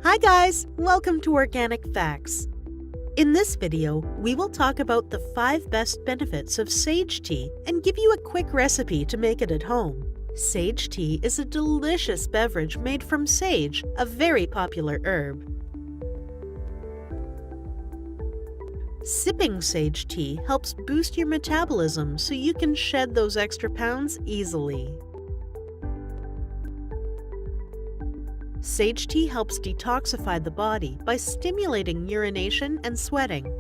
Hi guys, welcome to Organic Facts. In this video, we will talk about the 5 best benefits of sage tea and give you a quick recipe to make it at home. Sage tea is a delicious beverage made from sage, a very popular herb. Sipping sage tea helps boost your metabolism so you can shed those extra pounds easily. Sage tea helps detoxify the body by stimulating urination and sweating.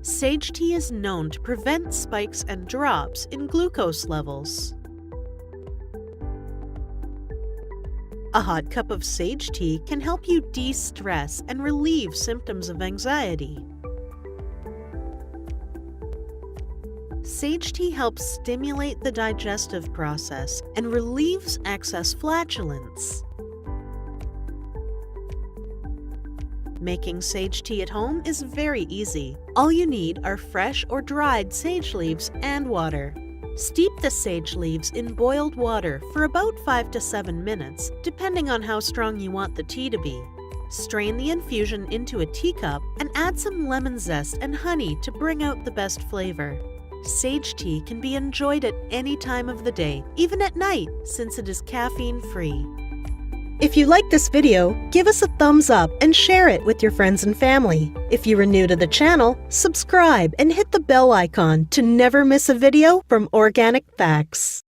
Sage tea is known to prevent spikes and drops in glucose levels. A hot cup of sage tea can help you de-stress and relieve symptoms of anxiety. Sage tea helps stimulate the digestive process and relieves excess flatulence. Making sage tea at home is very easy. All you need are fresh or dried sage leaves and water. Steep the sage leaves in boiled water for about 5 to 7 minutes, depending on how strong you want the tea to be. Strain the infusion into a teacup and add some lemon zest and honey to bring out the best flavor. Sage tea can be enjoyed at any time of the day, even at night, since it is caffeine-free. If you like this video, give us a thumbs up and share it with your friends and family. If you are new to the channel, subscribe and hit the bell icon to never miss a video from Organic Facts.